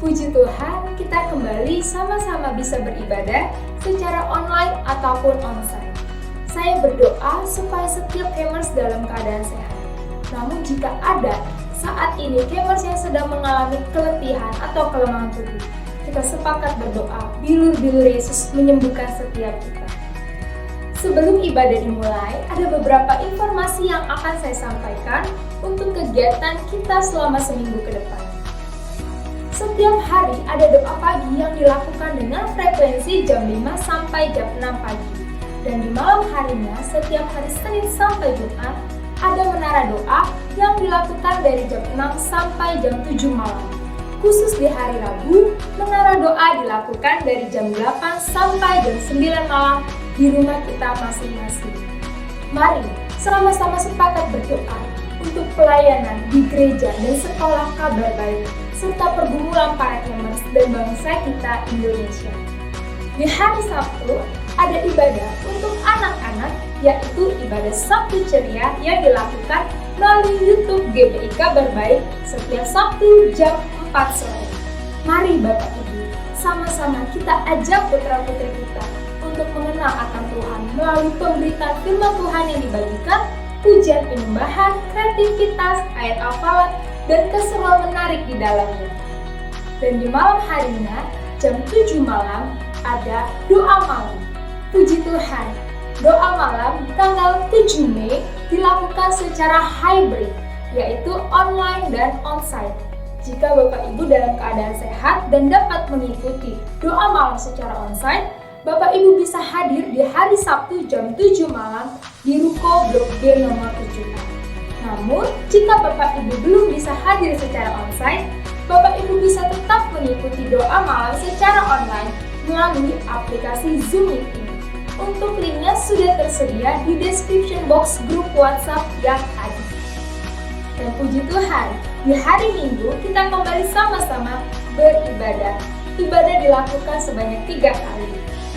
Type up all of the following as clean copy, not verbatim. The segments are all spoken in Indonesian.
Puji Tuhan, kita kembali sama-sama bisa beribadah secara online ataupun onsite. Saya berdoa supaya setiap Kemers dalam keadaan sehat. Namun jika ada saat ini Kemers yang sedang mengalami keletihan atau kelemahan tubuh, kita sepakat berdoa, bilur-bilur Yesus menyembuhkan setiap kita. Sebelum ibadah dimulai, ada beberapa informasi yang akan saya sampaikan untuk kegiatan kita selama seminggu ke depan. Setiap hari ada doa pagi yang dilakukan dengan frekuensi jam 5 sampai jam 6 pagi. Dan di malam harinya, setiap hari Senin sampai Jumat, ada menara doa yang dilakukan dari jam 6 sampai jam 7 malam. Khusus di hari Rabu, menara doa dilakukan dari jam 8 sampai jam 9 malam di rumah kita masing-masing. Mari sama-sama sepakat berdoa untuk pelayanan di gereja dan sekolah Kabar Baik, serta pergumulan para Kemers dan bangsa kita Indonesia. Di hari Sabtu, ada ibadah untuk anak-anak, yaitu ibadah Sabtu Ceria yang dilakukan melalui YouTube GBI Kabar Baik setiap Sabtu jam 4 sore. Mari Bapak Ibu, sama-sama kita ajak putra-putri kita untuk mengenal akan Tuhan melalui pemberitaan firman Tuhan yang dibagikan, pujian penyembahan, kreativitas, ayat hafalan, dan keseruan menarik di dalamnya. Dan di malam harinya, jam 7 malam, ada doa malam. Puji Tuhan, doa malam tanggal 7 Mei dilakukan secara hybrid, yaitu online dan onsite. Jika Bapak Ibu dalam keadaan sehat dan dapat mengikuti doa malam secara onsite, Bapak Ibu bisa hadir di hari Sabtu jam 7 malam di Ruko Blok B nomor 7. Namun, jika Bapak Ibu belum bisa hadir secara onsite, Bapak Ibu bisa tetap mengikuti doa malam secara online melalui aplikasi Zoom Meeting. Untuk linknya sudah tersedia di description box grup WhatsApp yang ada. Dan puji Tuhan, di hari Minggu kita kembali sama-sama beribadah. Ibadah dilakukan sebanyak 3 kali,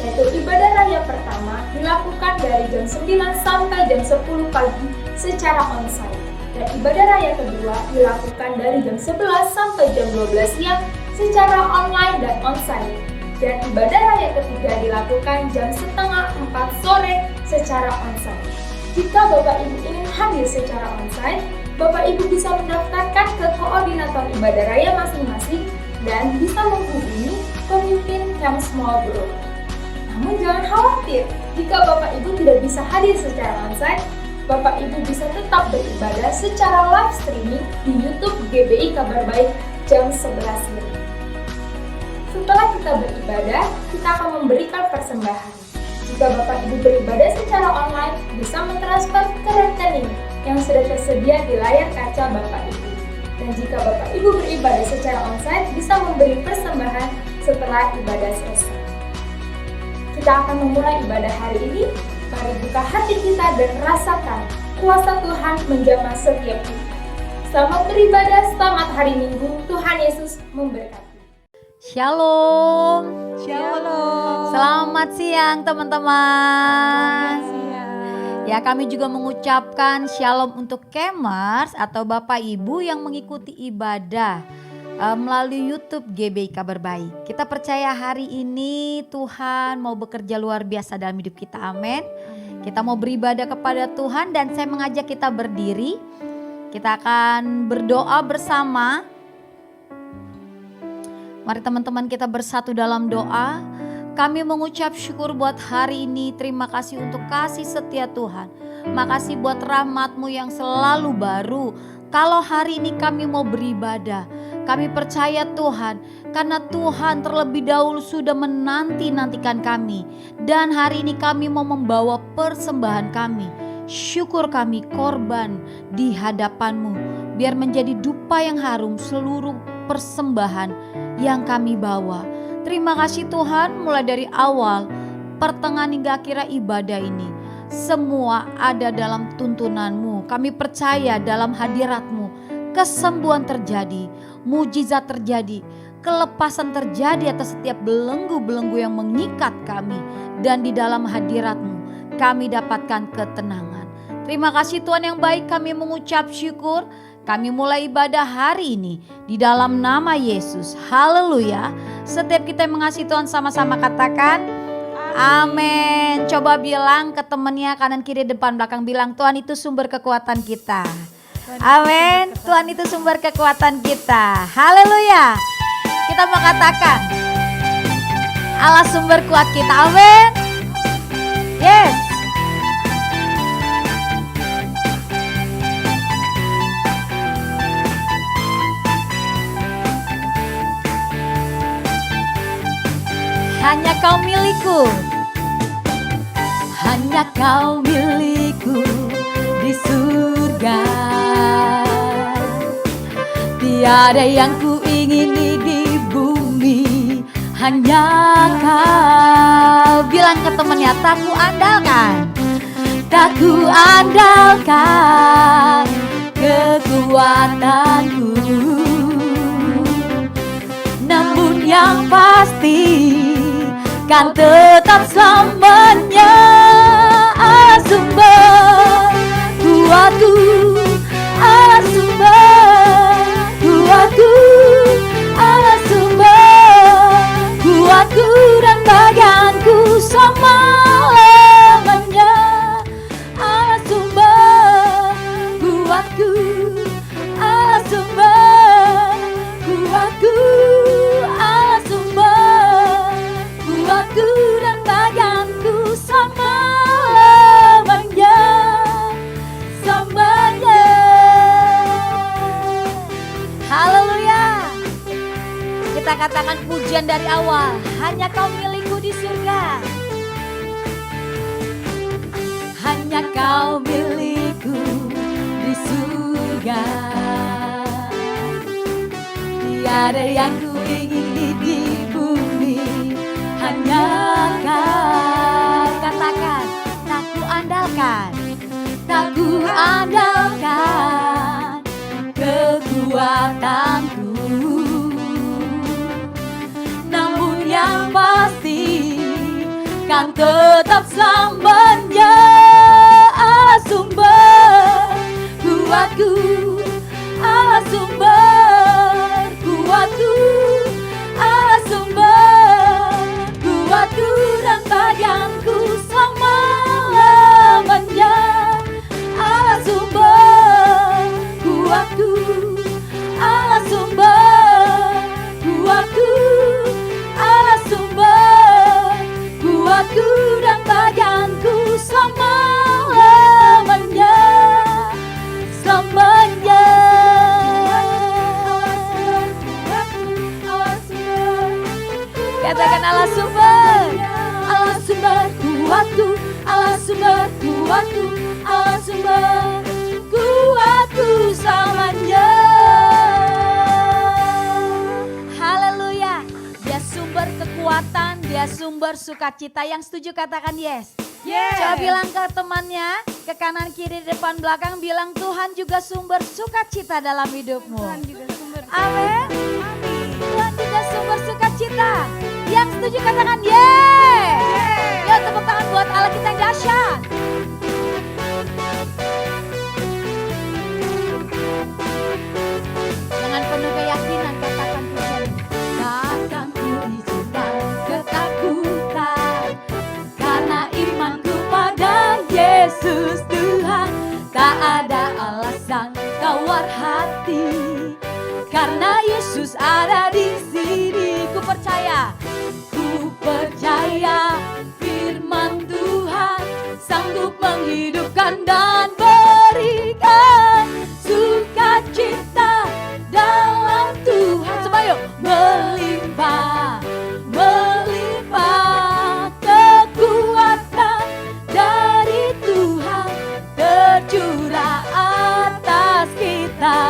yaitu ibadah raya pertama dilakukan dari jam 9 sampai jam 10 pagi secara onsite. Dan ibadah raya kedua dilakukan dari jam 11 sampai jam 12 siang secara online dan onsite. Dan ibadah raya ketiga dilakukan jam setengah 4 sore secara onsite. Jika Bapak Ibu ingin hadir secara onsite, Bapak Ibu bisa mendaftarkan ke koordinator ibadah raya masing-masing dan bisa menghubungi pemimpin Camp Small Group. Namun jangan khawatir, jika Bapak Ibu tidak bisa hadir secara onsite, Bapak Ibu bisa tetap beribadah secara live streaming di YouTube GBI Kabar Baik jam 11 siang. Setelah kita beribadah, kita akan memberikan persembahan. Jika Bapak Ibu beribadah secara online, bisa mentransfer ke rekening yang sudah tersedia di layar kaca Bapak Ibu. Dan jika Bapak Ibu beribadah secara onsite, bisa memberi persembahan setelah ibadah selesai. Kita akan memulai ibadah hari ini. Mari buka hati kita dan rasakan kuasa Tuhan menjamah setiap kita. Selamat beribadah, selamat hari Minggu. Tuhan Yesus memberkati. Shalom. Shalom. Selamat siang teman-teman. Selamat siang. Ya, kami juga mengucapkan shalom untuk Kemers atau Bapak Ibu yang mengikuti ibadah melalui YouTube GBI Kabar Baik. Kita percaya hari ini Tuhan mau bekerja luar biasa dalam hidup kita. Amin. Kita mau beribadah kepada Tuhan dan saya mengajak kita berdiri. Kita akan berdoa bersama. Mari teman-teman kita bersatu dalam doa. Kami mengucap syukur buat hari ini. Terima kasih untuk kasih setia Tuhan. Makasih buat rahmat-Mu yang selalu baru. Kalau hari ini kami mau beribadah, kami percaya Tuhan, karena Tuhan terlebih dahulu sudah menanti-nantikan kami. Dan hari ini kami mau membawa persembahan kami, syukur kami, korban di hadapan-Mu. Biar menjadi dupa yang harum seluruh persembahan yang kami bawa. Terima kasih Tuhan, mulai dari awal, pertengahan hingga akhir ibadah ini. Semua ada dalam tuntunan-Mu. Kami percaya dalam hadirat-Mu kesembuhan terjadi, mujizat terjadi, kelepasan terjadi atas setiap belenggu-belenggu yang mengikat kami. Dan di dalam hadirat-Mu kami dapatkan ketenangan. Terima kasih Tuhan yang baik, kami mengucap syukur Kami mulai ibadah hari ini di dalam nama Yesus. Haleluya. Setiap kita yang mengasihi Tuhan sama-sama katakan amin. Coba bilang ke temannya kanan kiri depan belakang, bilang Tuhan itu sumber kekuatan kita. Amin. Tuhan itu sumber kekuatan kita. Haleluya. Kita mau katakan Allah sumber kuat kita. Amin. Yes. Hanya kau milikku, hanya kau milikku di surga. Tiada yang ku ingini di bumi, hanya kau. Bilang ke temannya, tak ku andalkan, tak ku andalkan kekuatanku. Namun yang pasti kan tetap selamanya Allah sumber kuatku, Allah sumber kuatku, Allah sumber kuatku dan bagianku selama-lamanya. Allah sumber kuatku, Allah sumber kuatku, Allah sumber kuatku dan bagianku selama-lamanya, selamanya. Haleluya. Kita katakan pujian dari awal, hanya kau milikku di surga, hanya kau milikku di surga. Tiada yang ku ingini di bumi, hanya kau. Katakan, tak ku andalkan, tak ku andalkan kekuatanku. Namun yang pasti kan tetap selamanya Allah sumber kuatku, Allah sumber kuatku, Allah sumber kuatku dan bagianku selama-lamanya. Allah sumber kuatku, Allah sumber kuatku, Allah sumber kuatku dan bagianku selama-lamanya, selamanya. Katakan Allah sumber, Allah sumber kuatku, Allah sumber kuatku, Allah sumber kuatku selamanya. Haleluya. Dia sumber kekuatan, dia sumber sukacita. Yang setuju katakan yes. Yes. Coba bilang ke temannya, ke kanan kiri depan belakang, bilang Tuhan juga sumber sukacita dalam hidupmu. Tuhan juga sumber. Amin. Tuhan juga sumber sukacita. Yang setuju katakan yeay. Yo, tepuk tangan buat Allah kita yang dahsyat. Dengan penuh keyakinan katakan pujian. Takkan ku izinkan ketakutan, karena imanku pada Yesus Tuhan. Tak ada alasan tawar hati, karena Yesus ada di sini. Ku percaya firman Tuhan sanggup menghidupkan dan berikan sukacita dalam Tuhan. Semuanya melimpah, melimpah kekuatan dari Tuhan tercurah atas kita.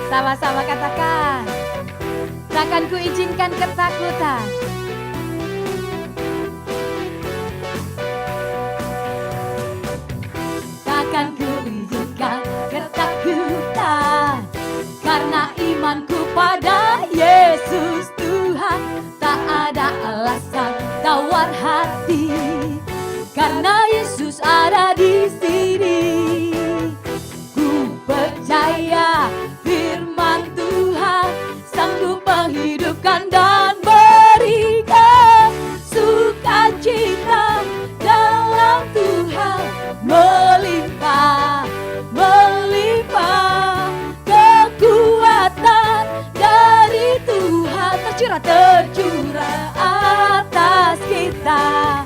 Sama-sama katakan, takkan ku izinkan ketakutan. Takkan ku izinkan ketakutan, karena imanku pada Yesus Tuhan. Tak ada alasan tawar hati, karena Yesus ada di sini. Ku percaya firman Tuhan sanggup menghidupkan dan berikan sukacita dalam Tuhan melimpah, melimpah kekuatan dari Tuhan tercurah atas kita.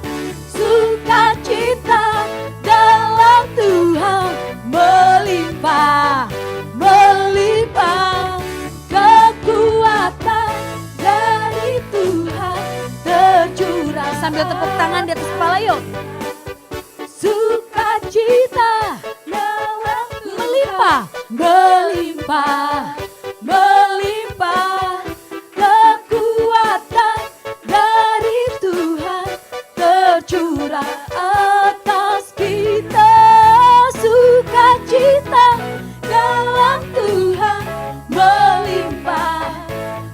Sukacita dalam Tuhan melimpah, melimpah kekuatan dari Tuhan tercurah. Sambil tepuk tangan di atas kepala yuk. Sukacita melimpah, melimpah, melimpah kekuatan dari Tuhan tercurah atas kita. Sukacita dalam Tuhan melimpah,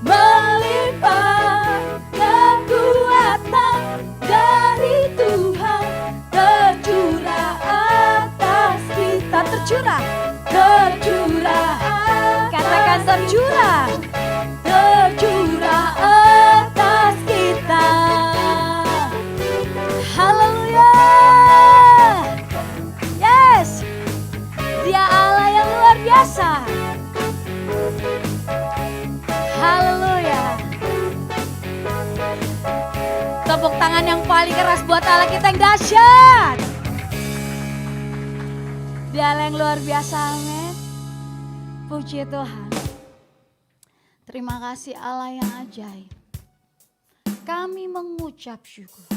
melimpah kekuatan dari Tuhan tercurah atas kita. Tercurah, tercurah, katakan tercurah, tercurah atas kita. Haleluya. Yes, Dia Allah yang luar biasa. Haleluya. Tepuk tangan yang paling keras buat Allah kita yang dahsyat. Dia Allah yang luar biasa, amin. Puji Tuhan. Terima kasih Allah yang ajaib. Kami mengucap syukur.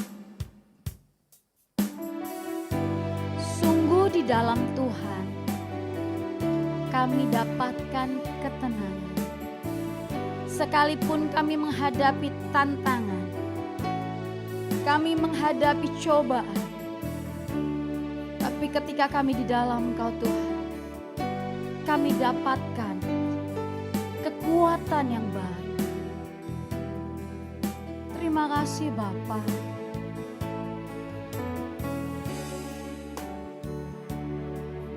Sungguh di dalam Tuhan kami dapatkan ketenangan. Sekalipun kami menghadapi tantangan, kami menghadapi cobaan, tapi ketika kami di dalam Engkau Tuhan, kami dapatkan kekuatan yang baru. Terima kasih Bapa.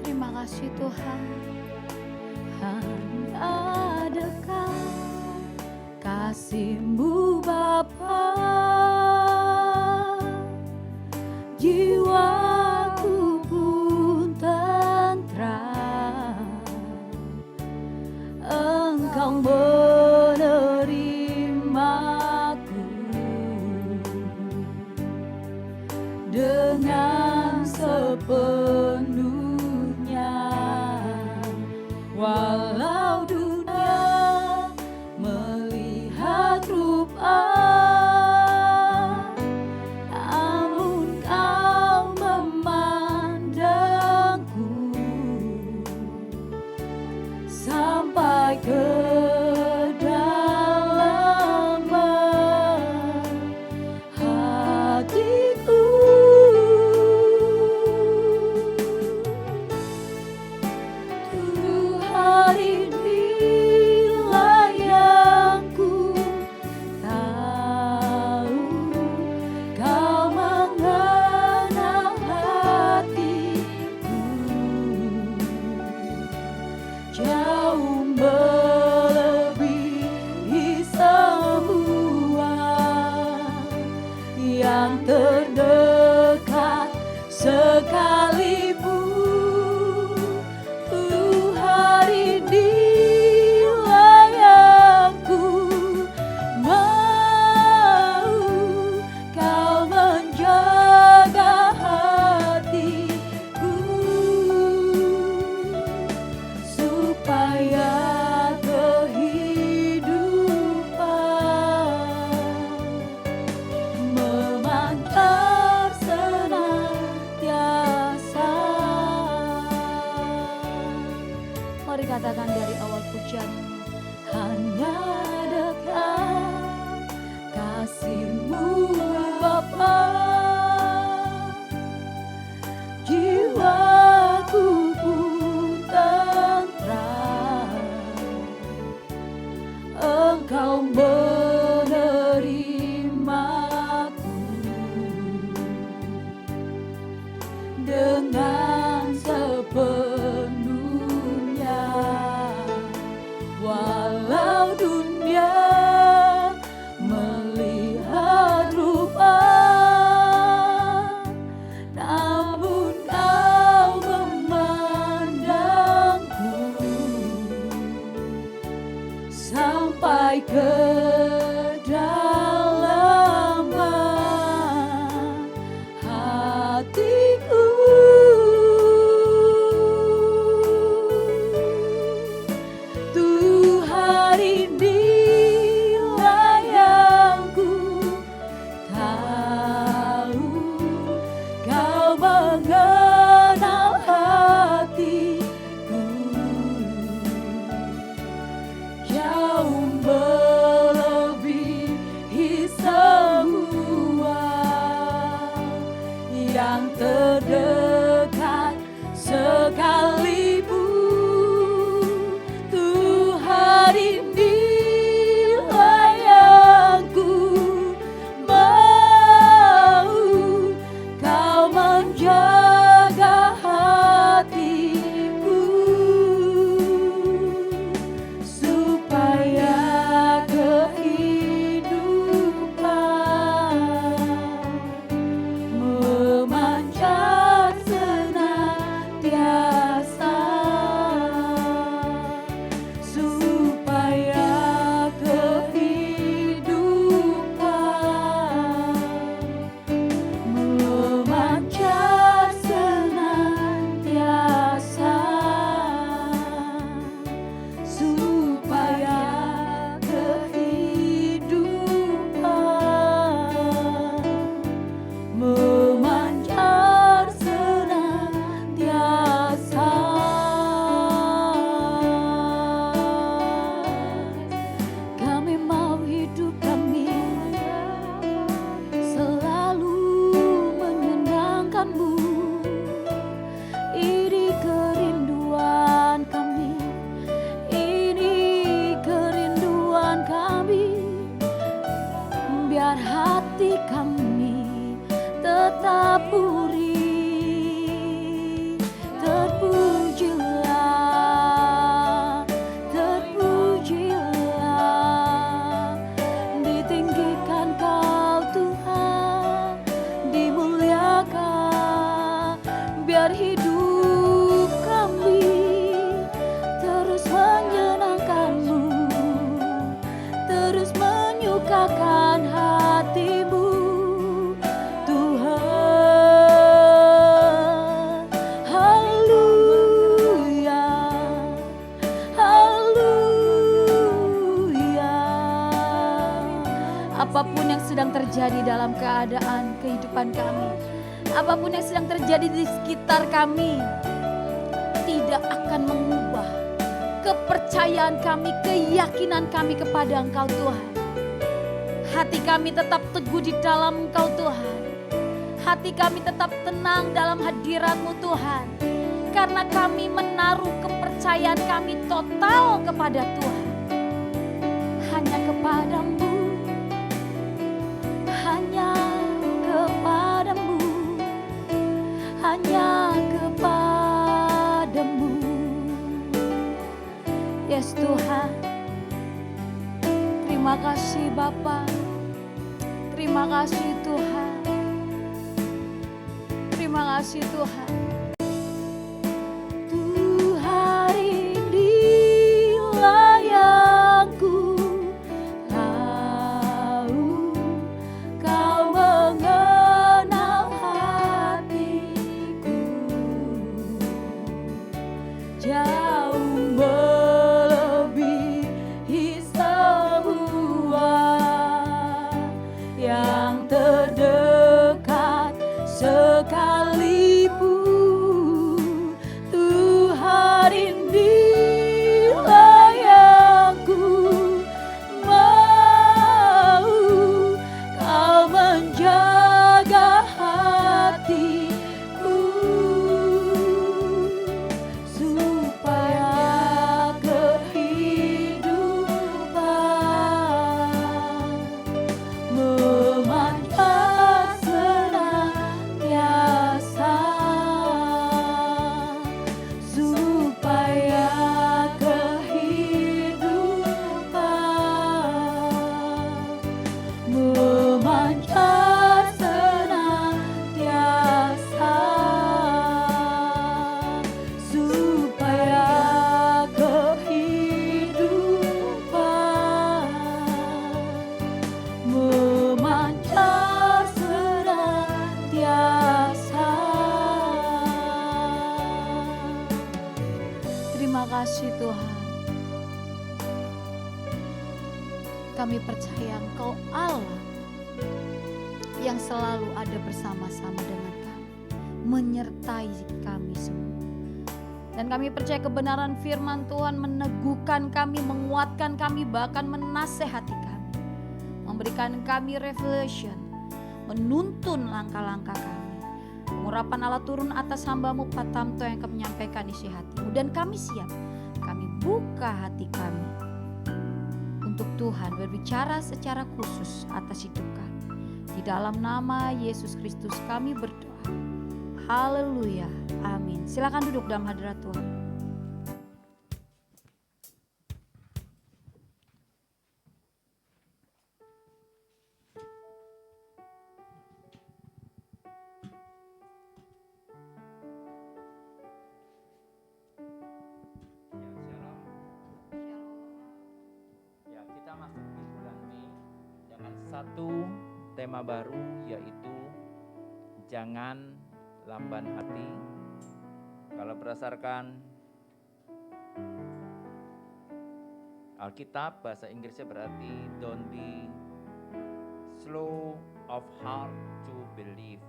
Terima kasih Tuhan. Hanya dekat kasih-Mu Bapa, jiwaku pun tentram. Engkau menerimaku dengan sepenuhnya, walau dunia melihat rupa, namun Kau memandangku sampai ke dalam hatiku. Tuhan inilah yang ku tahu, Kau mengenal hatiku jauh melebihi semua yang terdekat sekalipun. Tuhan inilah yang ku mau, Kau menjaga hatiku supaya kehidupan memancar senantiasa. Mari katakan dari awal pujian, hanya dekat kasih-Mu Bapa, jiwaku pun tentram. Engkau menerimaku kedalaman hatiku. Tuhan inilah yang ku tahu, Kau mengenal hatiku jauh melebihi semua yang terdekat sekalipun. Tuhan inilah yang ku mau, Kau menjaga hatiku supaya kehidupan memancar senantiasa, supaya kehidupan memancar senantiasa, supaya kehidupan memancar senantiasa. Kami mau hidup kami selalu menyenangkan-Mu. Ini kerinduan kami, ini kerinduan kami. Biar hati kami tetap purih. Terpujilah, terpujilah, ditinggikan Kau Tuhan, dimuliakan. Biar hidup kami terus menyenangkan-Mu, terus menyukakan hati-Mu, Tuhan. Haleluya, haleluya. Apapun yang sedang terjadi dalam keadaan kehidupan kami, apapun yang sedang terjadi di sekitar kami, tidak akan mengubah kepercayaan kami, keyakinan kami kepada Engkau Tuhan. Hati kami tetap teguh di dalam Engkau Tuhan. Hati kami tetap tenang dalam hadirat-Mu Tuhan. Karena kami menaruh kepercayaan kami total kepada Tuhan. Hanya kepada-Mu, hanya kepada-Mu, hanya kepada-Mu. Yes Tuhan, terima kasih Bapa, terima kasih Tuhan, terima kasih Tuhan. Tuhan inilah yang ku tahu, Kau mengenal hatiku jauh melebihi semua yang terdekat sekalipun. kasih Tuhan. Kami percaya Engkau Allah yang selalu ada bersama-sama dengan kami, menyertai kami semua. Dan kami percaya kebenaran firman Tuhan meneguhkan kami, menguatkan kami, bahkan menasehati kami, memberikan kami revelation, menuntun langkah-langkah kami. Urapan Allah turun atas hamba-Mu Pak Tamto yang akan menyampaikan isi hati-Mu. Dan kami siap, kami buka hati kami untuk Tuhan berbicara secara khusus atas hidup kami. Di dalam nama Yesus Kristus kami berdoa. Haleluya, amin. Silakan duduk dalam hadirat Tuhan. Masuk di bulan Mei dengan satu tema baru, yaitu jangan lamban hati. Kalau berdasarkan Alkitab, bahasa Inggrisnya berarti don't be slow of heart to believe,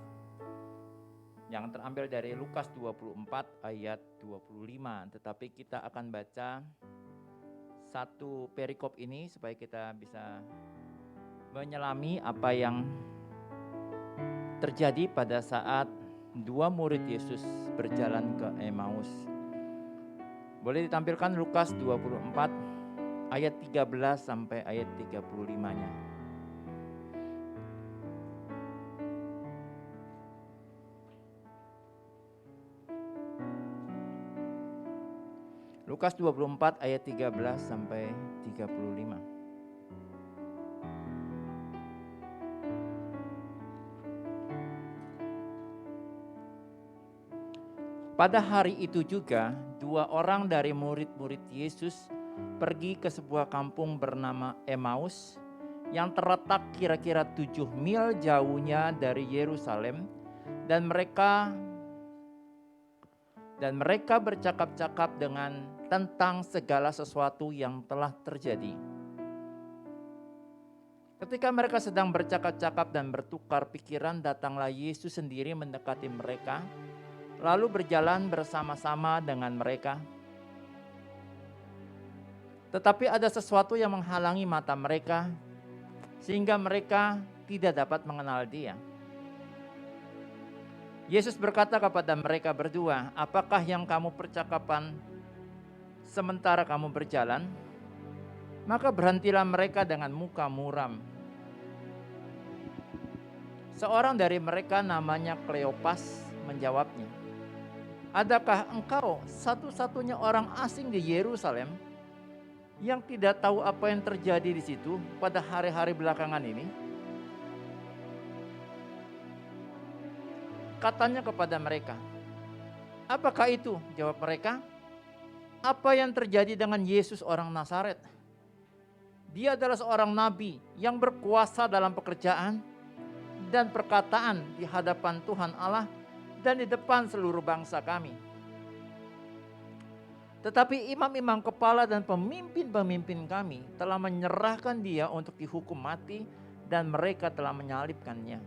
yang terambil dari Lukas 24 ayat 25. Tetapi kita akan baca satu perikop ini supaya kita bisa menyelami apa yang terjadi pada saat dua murid Yesus berjalan ke Emmaus. Boleh ditampilkan Lukas 24 ayat 13 sampai ayat 35-nya. Lukas 24 ayat 13 sampai 35. Pada hari itu juga, dua orang dari murid-murid Yesus pergi ke sebuah kampung bernama Emmaus yang terletak kira-kira 7 mil jauhnya dari Yerusalem, dan mereka bercakap-cakap tentang segala sesuatu yang telah terjadi. Ketika mereka sedang bercakap-cakap dan bertukar pikiran, datanglah Yesus sendiri mendekati mereka, lalu berjalan bersama-sama dengan mereka. Tetapi ada sesuatu yang menghalangi mata mereka, sehingga mereka tidak dapat mengenal Dia. Yesus berkata kepada mereka berdua, "Apakah yang kamu percakapan sementara kamu berjalan?" Maka berhentilah mereka dengan muka muram. Seorang dari mereka namanya Kleopas menjawabnya, "Adakah engkau satu-satunya orang asing di Yerusalem yang tidak tahu apa yang terjadi di situ pada hari-hari belakangan ini?" Katanya kepada mereka, "Apakah itu?" Jawab mereka, "Apa yang terjadi dengan Yesus orang Nazaret? Dia adalah seorang nabi yang berkuasa dalam pekerjaan dan perkataan di hadapan Tuhan Allah dan di depan seluruh bangsa kami. Tetapi imam-imam kepala dan pemimpin-pemimpin kami telah menyerahkan dia untuk dihukum mati dan mereka telah menyalibkannya.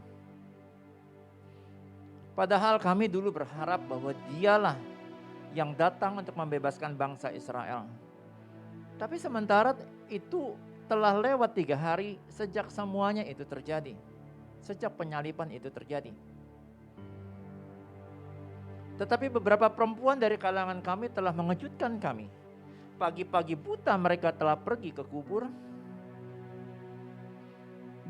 Padahal kami dulu berharap bahwa dialah yang datang untuk membebaskan bangsa Israel. Tapi sementara itu telah lewat 3 hari sejak semuanya itu terjadi. Sejak penyaliban itu terjadi. Tetapi beberapa perempuan dari kalangan kami telah mengejutkan kami. Pagi-pagi buta mereka telah pergi ke kubur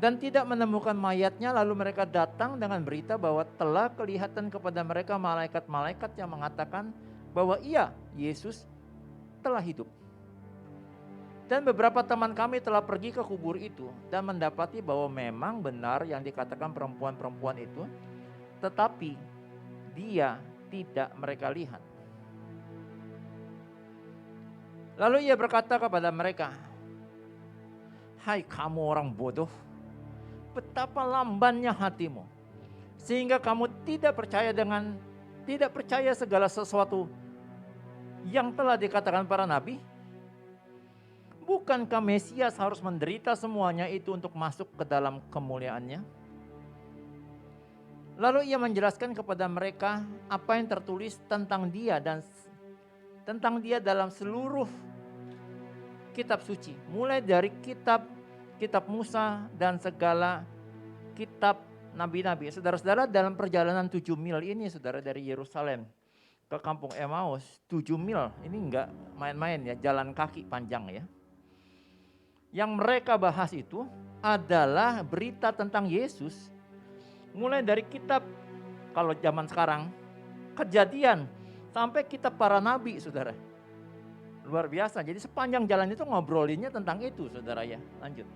dan tidak menemukan mayatnya, lalu mereka datang dengan berita bahwa telah kelihatan kepada mereka malaikat-malaikat yang mengatakan bahwa Yesus telah hidup. Dan beberapa teman kami telah pergi ke kubur itu dan mendapati bahwa memang benar yang dikatakan perempuan-perempuan itu, tetapi dia tidak mereka lihat. Lalu ia berkata kepada mereka, "Hai kamu orang bodoh, betapa lambannya hatimu, sehingga kamu tidak percaya segala sesuatu yang telah dikatakan para nabi? Bukankah Mesias harus menderita semuanya itu untuk masuk ke dalam kemuliaannya? Lalu ia menjelaskan kepada mereka apa yang tertulis tentang dia dan tentang dia dalam seluruh kitab suci. Mulai dari kitab Musa dan segala kitab nabi-nabi. Saudara-saudara, dalam perjalanan 7 mil ini, saudara, dari Yerusalem ke kampung Emmaus, 7 mil, ini enggak main-main ya, jalan kaki panjang ya. Yang mereka bahas itu adalah berita tentang Yesus. Mulai dari kitab, kalau zaman sekarang, Kejadian, sampai kitab para nabi, saudara. Luar biasa, jadi sepanjang jalan itu ngobrolinnya tentang itu, saudara ya. Lanjut.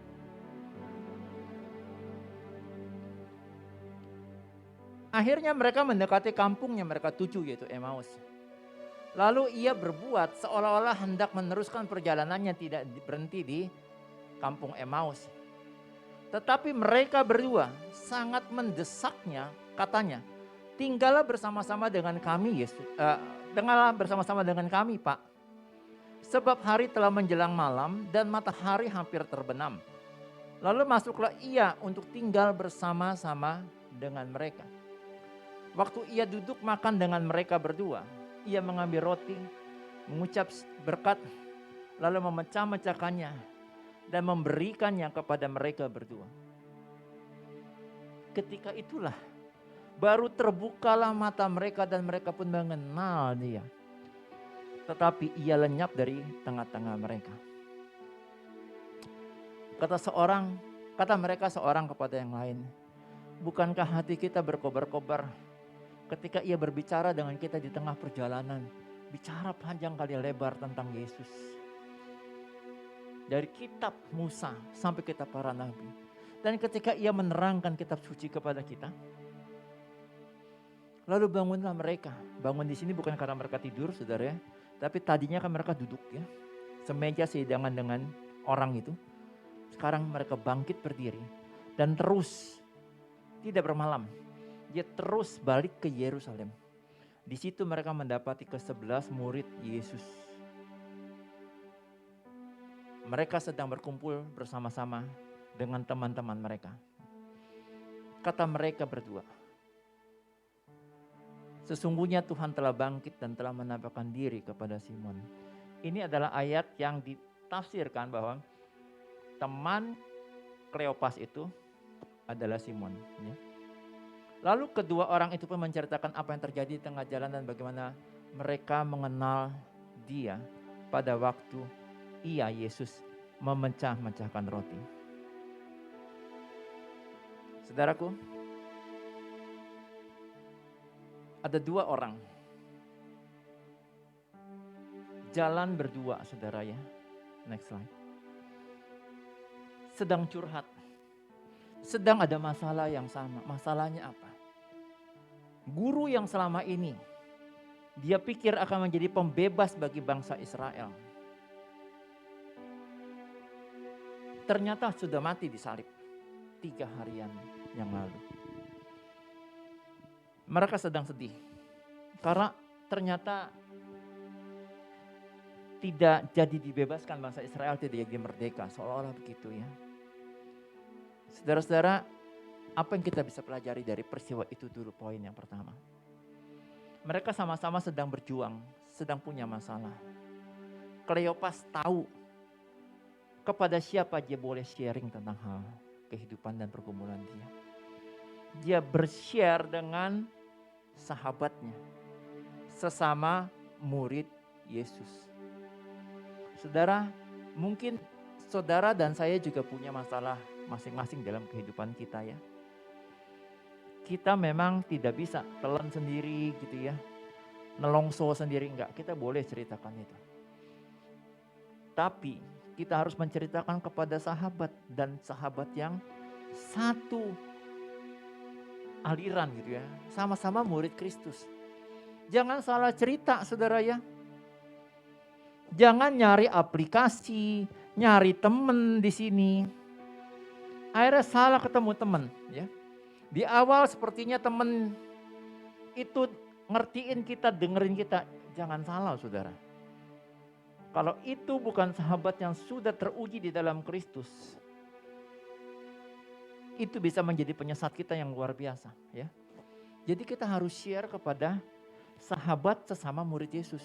Akhirnya mereka mendekati kampungnya mereka tuju, yaitu Emmaus. Lalu ia berbuat seolah-olah hendak meneruskan perjalanannya, tidak berhenti di kampung Emmaus. Tetapi mereka berdua sangat mendesaknya, katanya, tinggallah bersama-sama dengan kami, Yesus. Tinggallah bersama-sama dengan kami, Pak. Sebab hari telah menjelang malam dan matahari hampir terbenam. Lalu masuklah ia untuk tinggal bersama-sama dengan mereka. Waktu ia duduk makan dengan mereka berdua, ia mengambil roti, mengucap berkat, lalu memecah-mecahkannya dan memberikannya kepada mereka berdua. Ketika itulah baru terbukalah mata mereka dan mereka pun mengenal dia. Tetapi ia lenyap dari tengah-tengah mereka. Kata mereka seorang kepada yang lain, bukankah hati kita berkobar-kobar ketika ia berbicara dengan kita di tengah perjalanan, bicara panjang kali lebar tentang Yesus. Dari kitab Musa sampai kitab para nabi. Dan ketika ia menerangkan kitab suci kepada kita, lalu bangunlah mereka. Bangun di sini bukan karena mereka tidur, saudara ya, tapi tadinya kan mereka duduk ya, semeja sehidangan dengan orang itu. Sekarang mereka bangkit berdiri dan terus, tidak bermalam, dia terus balik ke Yerusalem. Di situ mereka mendapati ke-11 murid Yesus. Mereka sedang berkumpul bersama-sama dengan teman-teman mereka. Kata mereka berdua, sesungguhnya Tuhan telah bangkit dan telah menampakkan diri kepada Simon. Ini adalah ayat yang ditafsirkan bahwa teman Kleopas itu adalah Simon. Ya. Lalu kedua orang itu pun menceritakan apa yang terjadi di tengah jalan dan bagaimana mereka mengenal dia pada waktu ia, Yesus, memecah-mecahkan roti. Saudaraku, ada dua orang jalan berdua, saudara ya. Next slide. Sedang curhat, sedang ada masalah yang sama. Masalahnya apa? Guru yang selama ini dia pikir akan menjadi pembebas bagi bangsa Israel, ternyata sudah mati disalib 3 harian yang lalu. Mereka sedang sedih karena ternyata tidak jadi dibebaskan, bangsa Israel tidak jadi merdeka, seolah-olah begitu ya. Saudara-saudara, apa yang kita bisa pelajari dari peristiwa itu dulu, poin yang pertama. Mereka sama-sama sedang berjuang, sedang punya masalah. Kleopas tahu kepada siapa dia boleh sharing tentang hal kehidupan dan pergumulan dia. Dia bershare dengan sahabatnya, sesama murid Yesus. Saudara, mungkin saudara dan saya juga punya masalah masing-masing dalam kehidupan kita ya. Kita memang tidak bisa telan sendiri gitu ya, nelongso sendiri, enggak. Kita boleh ceritakan itu. Tapi kita harus menceritakan kepada sahabat, dan sahabat yang satu aliran gitu ya, sama-sama murid Kristus. Jangan salah cerita, saudara ya. Jangan nyari aplikasi, nyari temen di sini. Akhirnya salah ketemu temen ya. Di awal sepertinya temen itu ngertiin kita, dengerin kita. Jangan salah, saudara. Kalau itu bukan sahabat yang sudah teruji di dalam Kristus, itu bisa menjadi penyesat kita yang luar biasa, ya. Jadi kita harus share kepada sahabat sesama murid Yesus.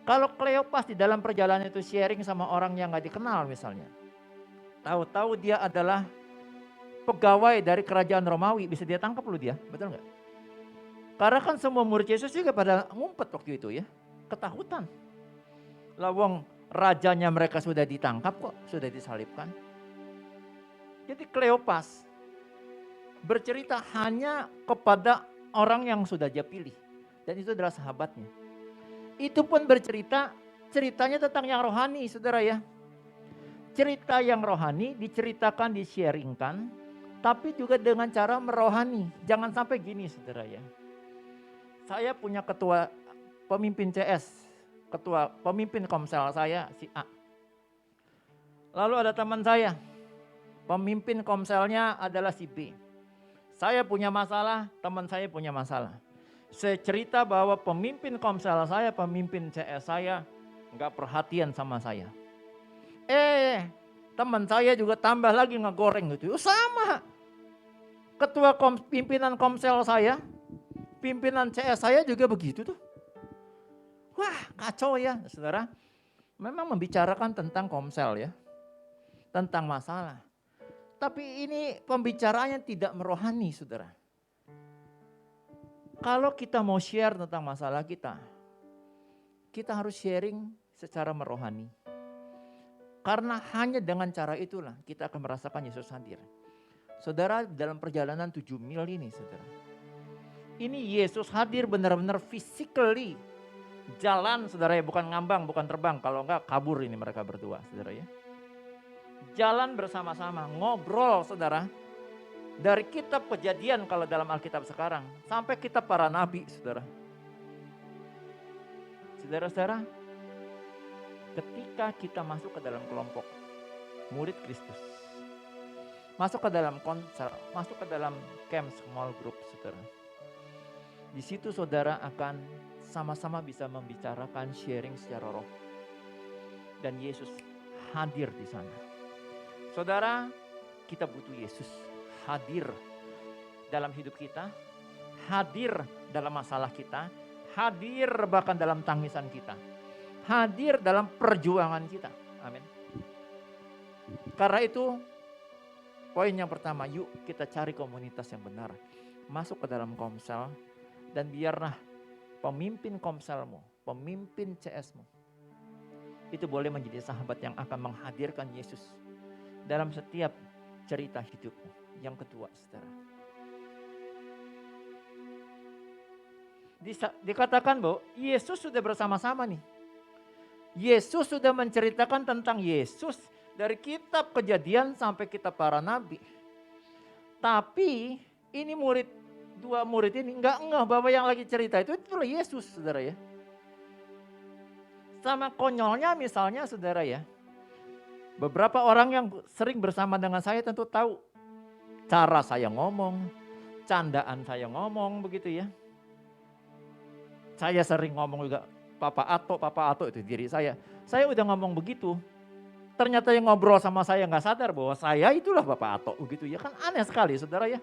Kalau Kleopas di dalam perjalanan itu sharing sama orang yang gak dikenal misalnya, tahu-tahu dia adalah pegawai dari kerajaan Romawi, bisa dia tangkap lu dia, betul nggak? Karena kan semua murid Yesus juga pada ngumpet waktu itu ya, ketakutan. Lawang rajanya mereka sudah ditangkap kok, sudah disalibkan. Jadi Kleopas bercerita hanya kepada orang yang sudah dia pilih, dan itu adalah sahabatnya. Itu pun bercerita, ceritanya tentang yang rohani, saudara ya. Cerita yang rohani diceritakan, di-sharingkan, tapi juga dengan cara merohani. Jangan sampai gini saudara ya. Saya punya ketua pemimpin CS, ketua pemimpin komsel saya si A. Lalu ada teman saya, pemimpin komselnya adalah si B. Saya punya masalah, teman saya punya masalah. Saya cerita bahwa pemimpin komsel saya, pemimpin CS saya nggak perhatian sama saya. Teman saya juga tambah lagi ngegoreng gitu. Sama. Ketua pimpinan komsel saya, pimpinan CS saya juga begitu tuh. Wah, kacau ya, saudara. Memang membicarakan tentang komsel ya. Tentang masalah. Tapi ini pembicaraannya tidak merohani, saudara. Kalau kita mau share tentang masalah kita harus sharing secara merohani. Karena hanya dengan cara itulah kita akan merasakan Yesus hadir. Saudara, dalam perjalanan 7 mil ini, saudara. Ini Yesus hadir benar-benar physically. Jalan, saudara ya, bukan ngambang, bukan terbang. Kalau enggak kabur ini mereka berdua, saudara ya. Jalan bersama-sama, ngobrol, saudara. Dari kitab Kejadian kalau dalam Alkitab sekarang, sampai kitab para nabi, saudara. Saudara-saudara, ketika kita masuk ke dalam kelompok murid Kristus, masuk ke dalam konser, masuk ke dalam camp small group, saudara. Di situ saudara akan sama-sama bisa membicarakan sharing secara roh. Dan Yesus hadir di sana. Saudara, kita butuh Yesus hadir dalam hidup kita, hadir dalam masalah kita, hadir bahkan dalam tangisan kita, hadir dalam perjuangan kita. Amin. Karena itu, poin yang pertama, yuk kita cari komunitas yang benar. Masuk ke dalam komsel dan biarlah pemimpin komselmu, pemimpin CS-mu, itu boleh menjadi sahabat yang akan menghadirkan Yesus dalam setiap cerita hidupmu. Yang kedua, saudara. Dikatakan bahwa Yesus sudah bersama-sama nih. Yesus sudah menceritakan tentang Yesus dari kitab Kejadian sampai kitab para nabi. Tapi ini dua murid ini enggak ngeh bahwa yang lagi cerita itulah Yesus, saudara ya. Sama konyolnya misalnya, saudara ya. Beberapa orang yang sering bersama dengan saya tentu tahu cara saya ngomong, candaan saya ngomong begitu ya. Saya sering ngomong juga Papa Ato itu diri saya. Saya udah ngomong begitu. Ternyata yang ngobrol sama saya nggak sadar bahwa saya itulah Bapak Ato begitu ya. Kan aneh sekali saudara ya.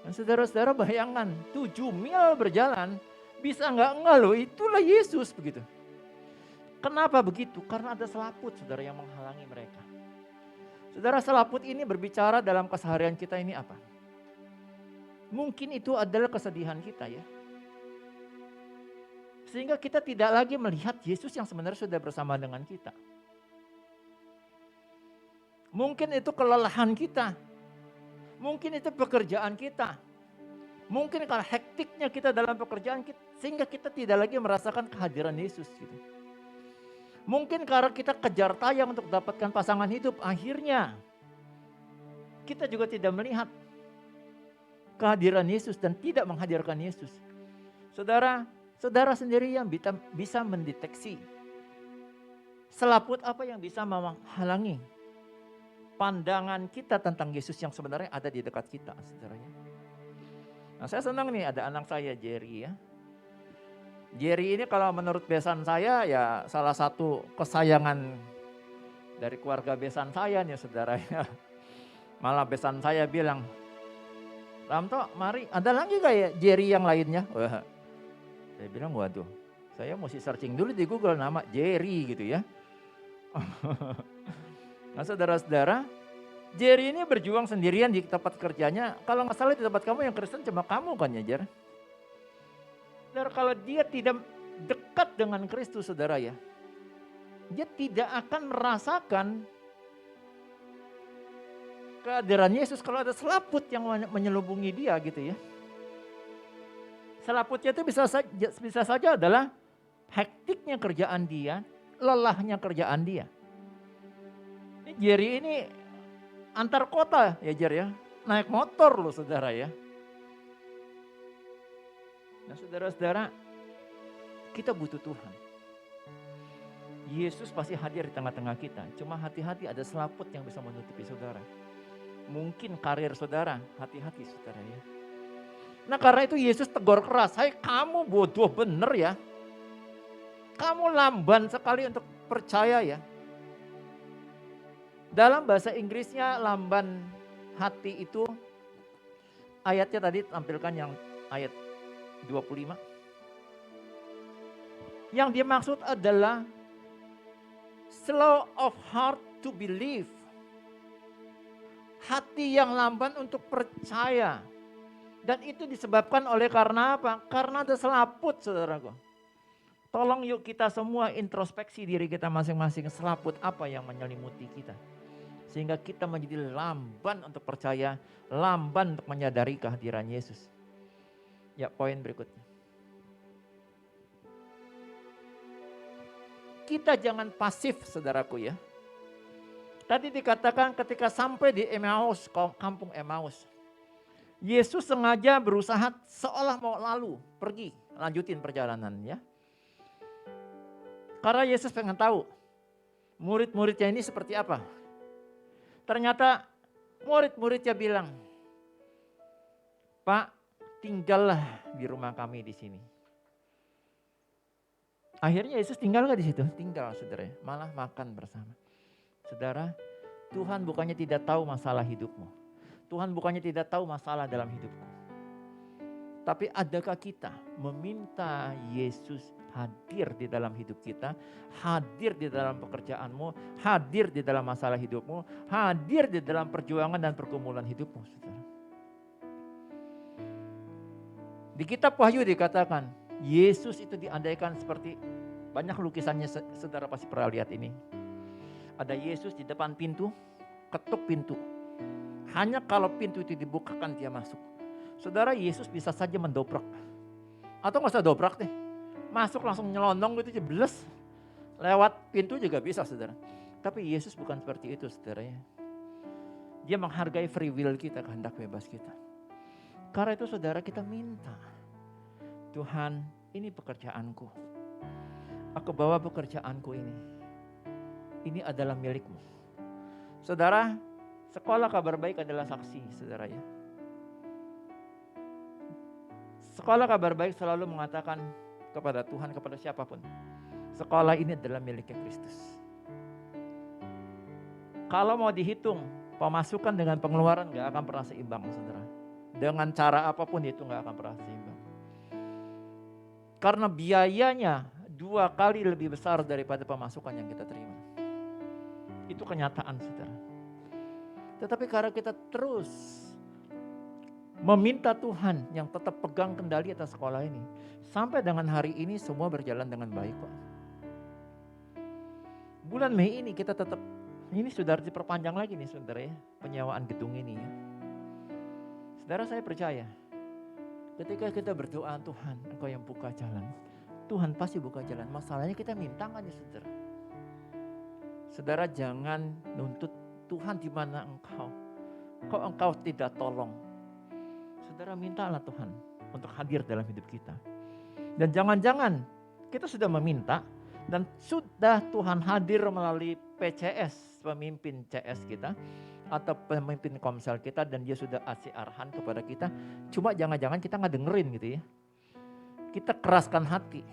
Dan saudara-saudara bayangkan 7 mil berjalan bisa nggak loh, itulah Yesus begitu. Kenapa begitu? Karena ada selaput saudara yang menghalangi mereka. Saudara, selaput ini berbicara dalam keseharian kita ini apa? Mungkin itu adalah kesedihan kita ya. Sehingga kita tidak lagi melihat Yesus yang sebenarnya sudah bersama dengan kita. Mungkin itu kelelahan kita. Mungkin itu pekerjaan kita. Mungkin karena hektiknya kita dalam pekerjaan kita, sehingga kita tidak lagi merasakan kehadiran Yesus gitu. Mungkin karena kita kejar tayang untuk dapatkan pasangan hidup, akhirnya kita juga tidak melihat kehadiran Yesus dan tidak menghadirkan Yesus. Saudara sendiri yang bisa mendeteksi selaput apa yang bisa menghalangi pandangan kita tentang Yesus yang sebenarnya ada di dekat kita, saudaranya. Nah, saya senang nih ada anak saya Jerry ya. Jerry ini kalau menurut besan saya ya salah satu kesayangan dari keluarga besan saya nih saudara ya. Malah besan saya bilang, Ramto mari ada lagi gak ya Jerry yang lainnya? Wah, saya bilang waduh saya mesti searching dulu di Google nama Jerry gitu ya. Nah saudara-saudara, Jerry ini berjuang sendirian di tempat kerjanya. Kalau nggak salah di tempat kamu yang Kristen cuma kamu kan ya Jer? Saudara, kalau dia tidak dekat dengan Kristus saudara ya, dia tidak akan merasakan kehadiran Yesus kalau ada selaput yang menyelubungi dia gitu ya. Selaputnya itu bisa saja adalah hektiknya kerjaan dia, lelahnya kerjaan dia. Ini Jerry ini antar kota ya Jer ya, naik motor loh saudara ya. Nah saudara-saudara, kita butuh Tuhan. Yesus pasti hadir di tengah-tengah kita. Cuma hati-hati ada selaput yang bisa menutupi saudara. Mungkin karir saudara, hati-hati saudara ya. Nah karena itu Yesus tegur keras, hai kamu bodoh bener ya. Kamu lamban sekali untuk percaya ya. Dalam bahasa Inggrisnya lamban hati itu ayatnya tadi tampilkan yang ayat 25. Yang dimaksud adalah slow of heart to believe. Hati yang lamban untuk percaya. Dan itu disebabkan oleh karena apa? Karena ada selaput saudaraku. Tolong yuk kita semua introspeksi diri kita masing-masing. Selaput apa yang menyelimuti kita. Sehingga kita menjadi lamban untuk percaya. Lamban untuk menyadari kehadiran Yesus. Ya poin berikutnya. Kita jangan pasif saudaraku ya. Tadi dikatakan ketika sampai di Emmaus, kampung Emmaus. Yesus sengaja berusaha seolah mau lalu, pergi, lanjutin perjalanan ya. Karena Yesus pengen tahu murid-muridnya ini seperti apa. Ternyata murid-muridnya bilang, Pak, tinggallah di rumah kami di sini. Akhirnya Yesus tinggal gak di situ? Tinggal saudara, malah makan bersama. Saudara, Tuhan bukannya tidak tahu masalah hidupmu. Tuhan bukannya tidak tahu masalah dalam hidupku. Tapi adakah kita meminta Yesus hadir di dalam hidup kita, hadir di dalam pekerjaanmu, hadir di dalam masalah hidupmu, hadir di dalam perjuangan dan pergumulan hidupmu, saudara. Di kitab Wahyu dikatakan, Yesus itu diandaikan seperti banyak lukisannya saudara pasti pernah lihat ini. Ada Yesus di depan pintu, ketuk pintu. Hanya kalau pintu itu dibukakan dia masuk. Saudara, Yesus bisa saja mendobrak. Atau gak usah dobrak deh. Masuk langsung nyelonong gitu jebles. Lewat pintu juga bisa saudara. Tapi Yesus bukan seperti itu saudara ya. Dia menghargai free will kita, kehendak bebas kita. Karena itu saudara kita minta. Tuhan, ini pekerjaanku. Aku bawa pekerjaanku ini. Ini adalah milikmu. Saudara, sekolah kabar baik adalah saksi, saudara ya. Sekolah kabar baik selalu mengatakan kepada Tuhan, kepada siapapun. Sekolah ini adalah miliknya Kristus. Kalau mau dihitung, pemasukan dengan pengeluaran gak akan pernah seimbang, saudara. Dengan cara apapun itu gak akan pernah seimbang. Karena biayanya 2 kali lebih besar daripada pemasukan yang kita terima. Itu kenyataan saudara. Tetapi karena kita terus meminta Tuhan yang tetap pegang kendali atas sekolah ini. Sampai dengan hari ini semua berjalan dengan baik kok. Bulan Mei ini kita tetap, ini sudah diperpanjang lagi nih saudara ya. Penyewaan gedung ini ya. Saudara saya percaya. Ketika kita berdoa, Tuhan Engkau yang buka jalan. Tuhan pasti buka jalan. Masalahnya kita minta kan ya saudara. Saudara jangan nuntut Tuhan di mana Engkau. Kok Engkau tidak tolong. Saudara mintalah Tuhan untuk hadir dalam hidup kita. Dan jangan-jangan kita sudah meminta. Dan sudah Tuhan hadir melalui PCS, pemimpin CS kita. Atau pemimpin komsel kita dan dia sudah kasih arahan kepada kita. Cuma jangan-jangan kita nggak dengerin gitu ya. Kita keraskan hati.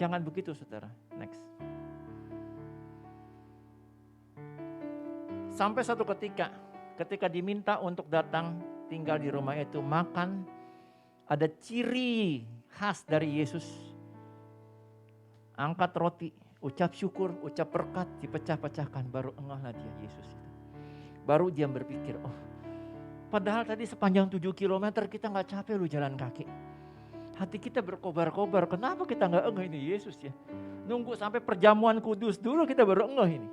Jangan begitu saudara. Next. Sampai satu ketika diminta untuk datang tinggal di rumah itu, makan, ada ciri khas dari Yesus. Angkat roti, ucap syukur, ucap berkat, dipecah-pecahkan, baru engahlah dia Yesus. Baru dia berpikir, oh padahal tadi sepanjang 7 kilometer kita gak capek lu jalan kaki. Hati kita berkobar-kobar, kenapa kita gak engah ini Yesus ya. Nunggu sampai perjamuan kudus dulu kita baru engah ini.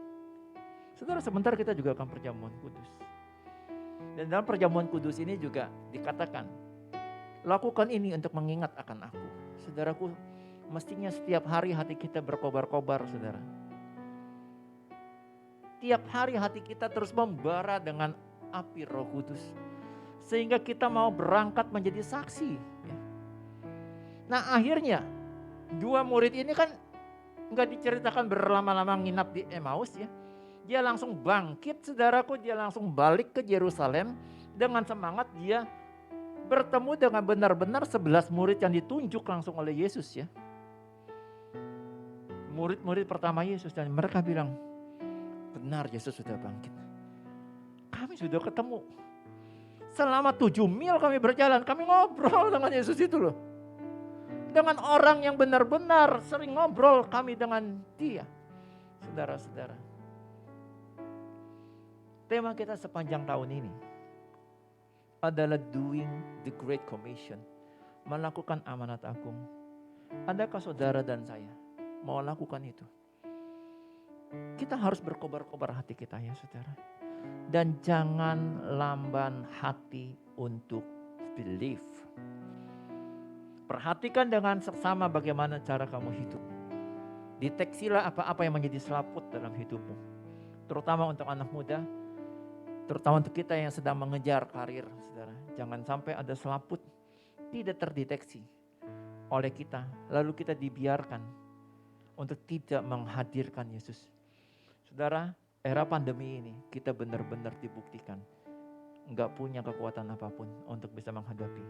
Saudara, sebentar kita juga akan perjamuan kudus. Dan dalam perjamuan kudus ini juga dikatakan, lakukan ini untuk mengingat akan aku. Saudaraku, mestinya setiap hari hati kita berkobar-kobar, saudara. Tiap hari hati kita terus membara dengan api Roh Kudus. Sehingga kita mau berangkat menjadi saksi. Ya. Nah akhirnya, 2 murid ini kan nggak diceritakan berlama-lama nginap di Emmaus ya. Dia langsung bangkit, saudaraku, dia langsung balik ke Yerusalem dengan semangat dia bertemu dengan benar-benar 11 murid yang ditunjuk langsung oleh Yesus ya. Murid-murid pertama Yesus, dan mereka bilang, benar Yesus sudah bangkit. Kami sudah ketemu. Selama 7 mil kami berjalan, kami ngobrol dengan Yesus itu loh. Dengan orang yang benar-benar sering ngobrol kami dengan dia. Saudara-saudara. Tema kita sepanjang tahun ini adalah doing the Great Commission. Melakukan amanat agung. Adakah saudara dan saya mau lakukan itu? Kita harus berkobar-kobar hati kita ya saudara. Dan jangan lamban hati untuk believe. Perhatikan dengan seksama bagaimana cara kamu hidup. Deteksilah apa-apa yang menjadi selaput dalam hidupmu. Terutama untuk anak muda. Terutama untuk kita yang sedang mengejar karir, saudara. Jangan sampai ada selaput tidak terdeteksi oleh kita. Lalu kita dibiarkan untuk tidak menghadirkan Yesus. Saudara, era pandemi ini kita benar-benar dibuktikan. Enggak punya kekuatan apapun untuk bisa menghadapi.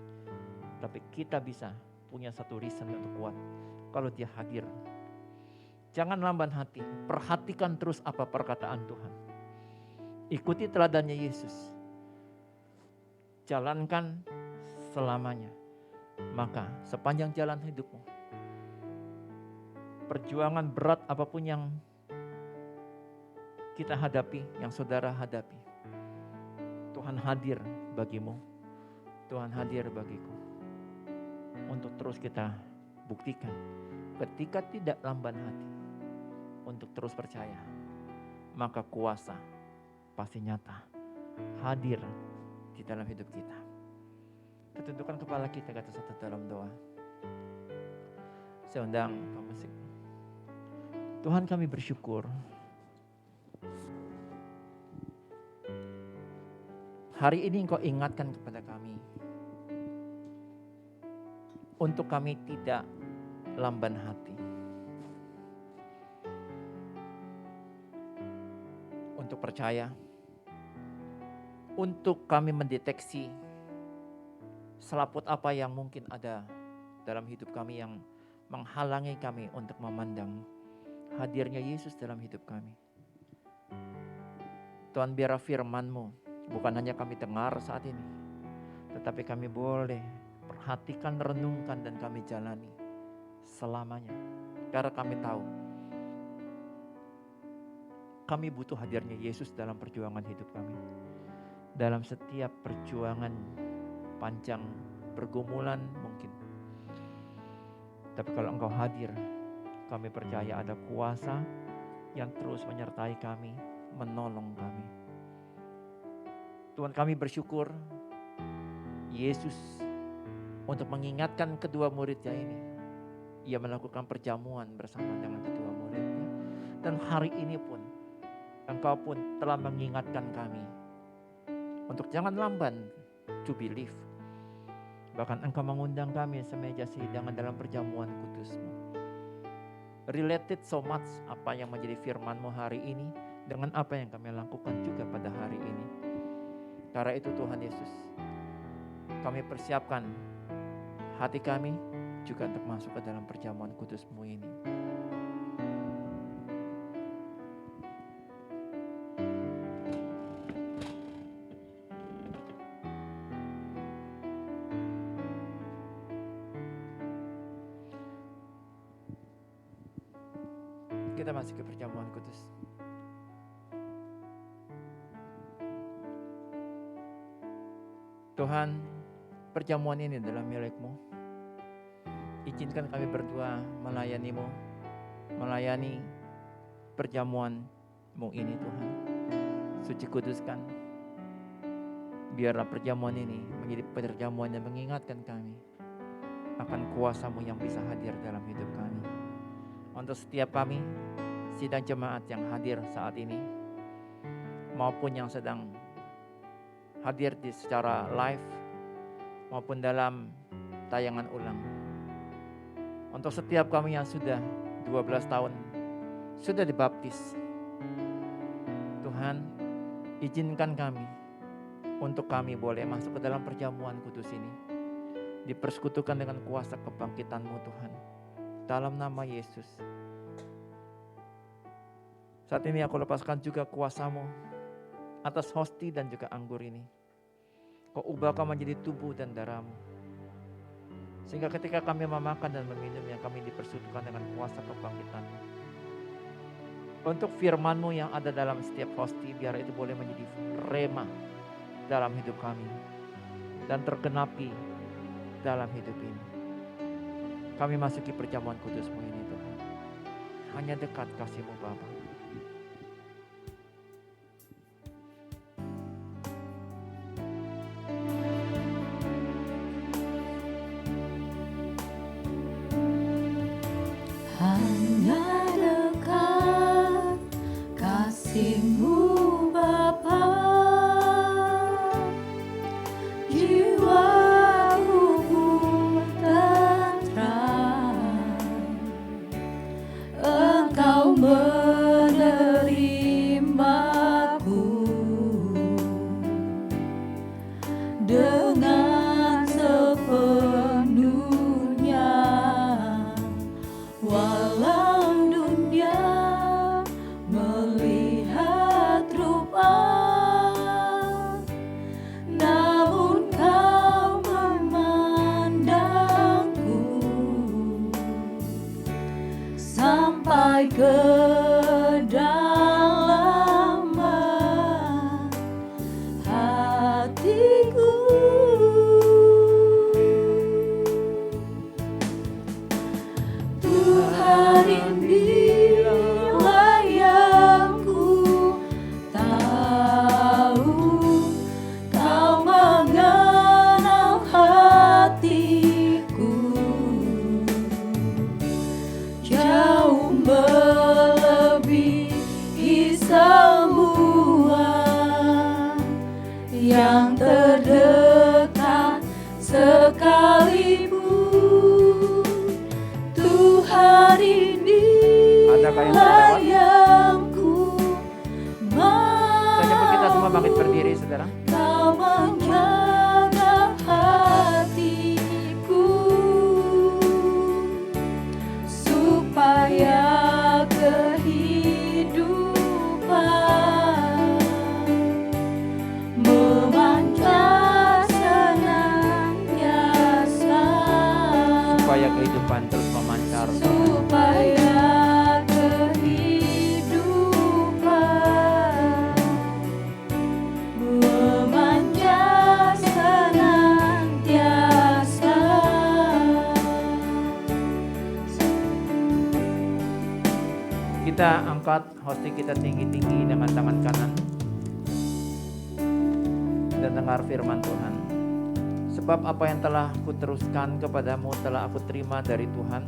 Tapi kita bisa punya satu reason untuk kuat. Kalau dia hadir. Jangan lamban hati. Perhatikan terus apa perkataan Tuhan. Ikuti teladannya Yesus. Jalankan selamanya. Maka sepanjang jalan hidupmu, perjuangan berat apapun yang kita hadapi, yang saudara hadapi, Tuhan hadir bagimu. Tuhan hadir bagiku. Untuk terus kita buktikan. Ketika tidak lamban hati. Untuk terus percaya. Maka kuasa pasti nyata, hadir di dalam hidup kita. Kita tundukkan kepala kita kata satu dalam doa. Saya undang Pak Musik. Tuhan kami bersyukur. Hari ini Engkau ingatkan kepada kami. Untuk kami tidak lamban hati. Untuk percaya. Untuk kami mendeteksi selaput apa yang mungkin ada dalam hidup kami yang menghalangi kami untuk memandang hadirnya Yesus dalam hidup kami. Tuhan, biar firman-Mu bukan hanya kami dengar saat ini, tetapi kami boleh perhatikan, renungkan, dan kami jalani selamanya. Karena kami tahu kami butuh hadirnya Yesus dalam perjuangan hidup kami. Dalam setiap perjuangan panjang, pergumulan mungkin. Tapi kalau Engkau hadir, kami percaya ada kuasa yang terus menyertai kami, menolong kami. Tuhan, kami bersyukur Yesus untuk mengingatkan kedua muridnya ini. Ia melakukan perjamuan bersama dengan kedua muridnya. Dan hari ini pun, Engkau pun telah mengingatkan kami untuk jangan lamban to believe. Bahkan Engkau mengundang kami semeja hidangan dalam perjamuan kudus-Mu. Related so much apa yang menjadi firman-Mu hari ini dengan apa yang kami lakukan juga pada hari ini. Karena itu Tuhan Yesus, kami persiapkan hati kami juga untuk masuk ke dalam perjamuan kudus-Mu ini. Kita masih ke perjamuan kudus. Tuhan, perjamuan ini adalah milik-Mu. Izinkan kami berdua melayani-Mu, melayani perjamuan-Mu ini Tuhan. Suci kuduskan. Biarlah perjamuan ini menjadi perjamuan yang mengingatkan kami akan kuasa-Mu yang bisa hadir dalam hidup kami. Untuk setiap kami, sidang jemaat yang hadir saat ini, maupun yang sedang hadir secara live, maupun dalam tayangan ulang. Untuk setiap kami yang sudah 12 tahun, sudah dibaptis. Tuhan, izinkan kami untuk kami boleh masuk ke dalam perjamuan kudus ini. Dipersekutukan dengan kuasa kebangkitan-Mu Tuhan. Dalam nama Yesus. Saat ini aku lepaskan juga kuasa-Mu atas hosti dan juga anggur ini. Kau ubahkan menjadi tubuh dan darah-Mu. Sehingga ketika kami memakan dan meminumnya, kami dipersekutukan dengan kuasa kebangkitan-Mu. Untuk firman-Mu yang ada dalam setiap hosti, biar itu boleh menjadi rema dalam hidup kami dan tergenapi dalam hidup ini. Kami masuki perjamuan kudus-Mu ini Tuhan. Hanya dekat kasih-Mu Bapa. Hanya dekat kasih-Mu Bapa, jiwaku pun tentram. Engkau menerimaku dengan sepenuhnya. Walau dunia melihat rupa, namun Kau memandangku sampai ke kedalaman hatiku. Tuhan, inilah yang ku tahu, Kau mengenal hatiku, jauh melebihi semua yang terdekat sekalipun. Tuhan, Adakah yang inilah terlewat? yang ku Saya nyebut kita semua bangkit mau. berdiri saudara. Kau menjaga hatiku supaya kehidupan memancar senantiasa, Supaya kehidupan terus memancar. supaya kehidupan memancar senantiasa. Kita angkat hosti kita tinggi-tinggi dengan tangan kanan dan dengar firman Tuhan. Sebab apa yang telah kuteruskan kepadamu telah aku terima dari Tuhan,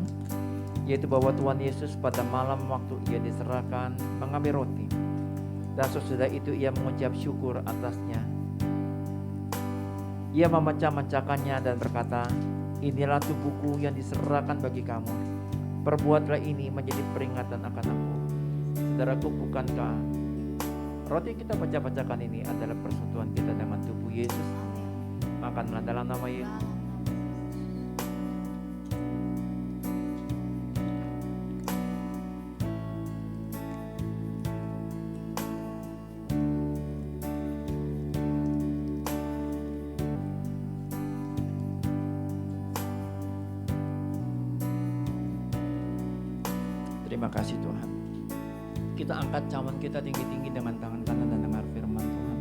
yaitu bahwa Tuhan Yesus pada malam waktu ia diserahkan mengambil roti, dan sesudah itu ia mengucap syukur atasnya. Ia memecah-mecahkannya dan berkata, inilah tubuhku yang diserahkan bagi kamu. Perbuatlah ini menjadi peringatan akan aku. Saudaraku, bukankah roti kita pecah-pecahkan ini adalah persekutuan kita dengan tubuh Yesus? Makanlah dalam nama Yesus. Terima kasih Tuhan. kita angkat cawan kita tinggi-tinggi dengan tangan kanan dan dengar firman Tuhan.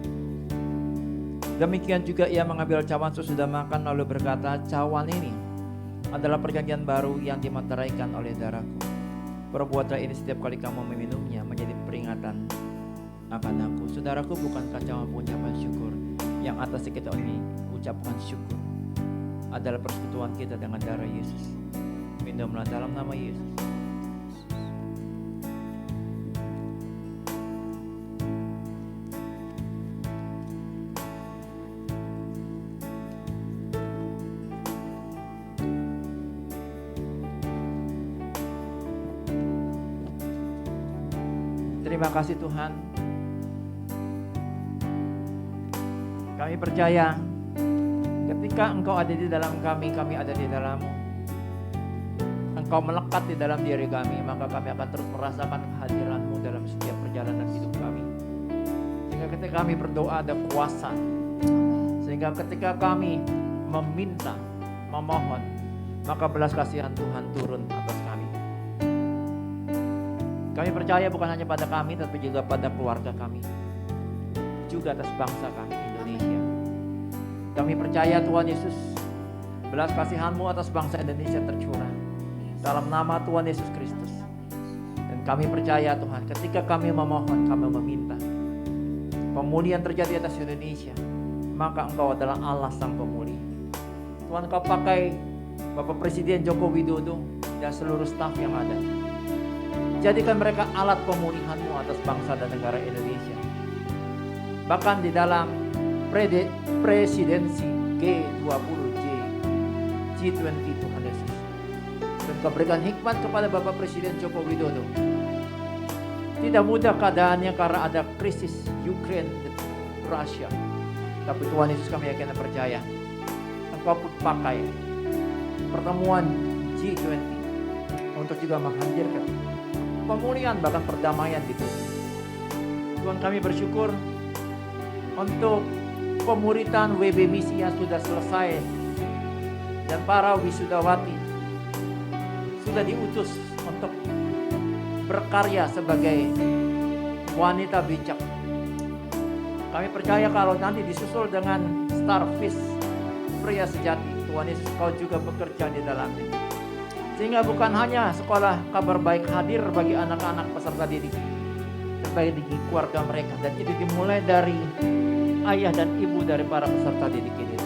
Demikian juga ia mengambil cawan sesudah makan lalu berkata, cawan ini adalah perjanjian baru yang dimeteraikan oleh darahku. Perbuatlah ini setiap kali kamu meminumnya menjadi peringatan akan aku. Saudaraku, bukankah cawan pengucapan syukur yang atas kita ini ucapkan syukur adalah persekutuan kita dengan darah Yesus. Minumlah dalam nama Yesus. Terima kasih Tuhan. Kami percaya ketika Engkau ada di dalam kami, kami ada di dalam-Mu. Engkau melekat di dalam diri kami, maka kami akan terus merasakan kehadiran-Mu dalam setiap perjalanan hidup kami. Sehingga ketika kami berdoa ada kuasa. Sehingga ketika kami meminta, memohon, maka belas kasihan Tuhan turun atas kami. Kami percaya bukan hanya pada kami, tapi juga pada keluarga kami. Juga atas bangsa kami, Indonesia. Kami percaya Tuhan Yesus, belas kasihan-Mu atas bangsa Indonesia tercurah. Dalam nama Tuhan Yesus Kristus. Dan kami percaya Tuhan, ketika kami memohon, kami meminta pemulihan terjadi atas Indonesia, maka Engkau adalah Allah Sang Pemulih. Tuhan, Kau pakai Bapak Presiden Joko Widodo dan seluruh staf yang ada. Jadikan mereka alat pemulihan-Mu atas bangsa dan negara Indonesia. Bahkan di dalam presidensi G20, G20 Tuhan Yesus. Dan Kau berikan hikmat kepada Bapak Presiden Joko Widodo. Tidak mudah keadaannya karena ada krisis Ukraine dan Rusia. Tapi Tuhan Yesus, kami yakin dan percaya Engkau pun pakai pertemuan G20 untuk juga menghadirkan pemulihan bahkan perdamaian di dunia. Tuhan, kami bersyukur untuk pemuritan WB Misi yang sudah selesai dan para wisudawati sudah diutus untuk berkarya sebagai wanita bijak. Kami percaya kalau nanti disusul dengan Starfish pria sejati, Tuhan Yesus, Kau juga bekerja di dalamnya. Sehingga bukan hanya sekolah kabar baik hadir bagi anak-anak peserta didik, bagi keluarga mereka, dan itu dimulai dari ayah dan ibu dari para peserta didik ini.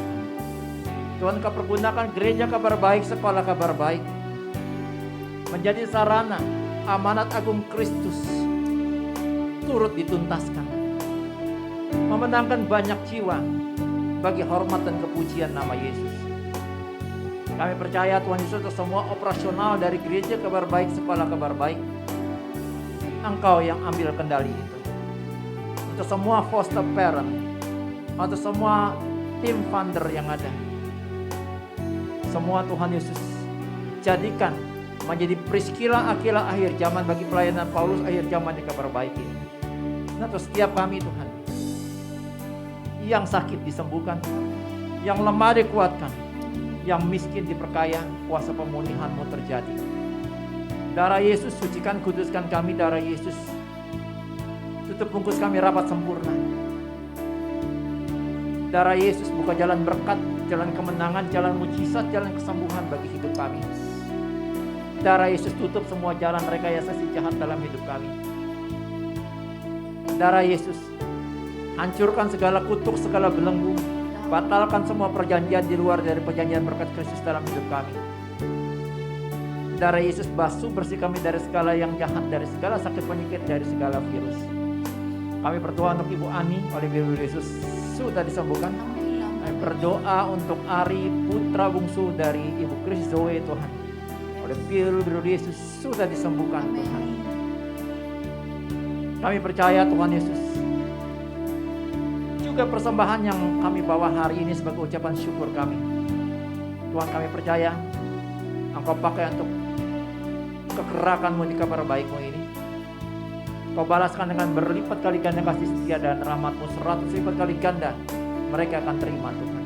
Tuhan, Kau pergunakan gereja kabar baik, sekolah kabar baik menjadi sarana amanat agung Kristus turut dituntaskan, memenangkan banyak jiwa bagi hormat dan kepujian nama Yesus. Kami percaya Tuhan Yesus untuk semua operasional dari gereja kabar baik, sekolah kabar baik, Engkau yang ambil kendali itu. Untuk semua foster parent, untuk semua tim funder yang ada, semua Tuhan Yesus jadikan menjadi Priskila Akila akhir zaman bagi pelayanan Paulus akhir zaman di kabar baik ini. Nah, untuk setiap kami Tuhan, yang sakit disembuhkan, yang lemah dikuatkan, yang miskin diperkaya, kuasa pemulihan-Mu terjadi. Darah Yesus sucikan, kuduskan kami, darah Yesus tutup bungkus kami rapat sempurna. Darah Yesus buka jalan berkat, jalan kemenangan, jalan mujizat, jalan kesembuhan bagi hidup kami. Darah Yesus tutup semua jalan rekayasa si jahat dalam hidup kami. Darah Yesus hancurkan segala kutuk, segala belenggu. Batalkan semua perjanjian di luar dari perjanjian berkat Kristus dalam hidup kami. Darah Yesus basuh bersih kami dari segala yang jahat, dari segala sakit penyakit, dari segala virus. Kami berdoa untuk Ibu Ani oleh biru Yesus sudah disembuhkan. Kami berdoa untuk Ari putra bungsu dari Ibu Kris Zoe Tuhan, oleh biru Yesus sudah disembuhkan Tuhan. Kami percaya Tuhan Yesus, juga persembahan yang kami bawa hari ini sebagai ucapan syukur kami. Tuhan, kami percaya Engkau pakai untuk kegerakan-Mu di kabar baik-Mu ini. Kau balaskan dengan berlipat kali ganda kasih setia dan rahmat-Mu, 100 lipat kali ganda mereka akan terima Tuhan.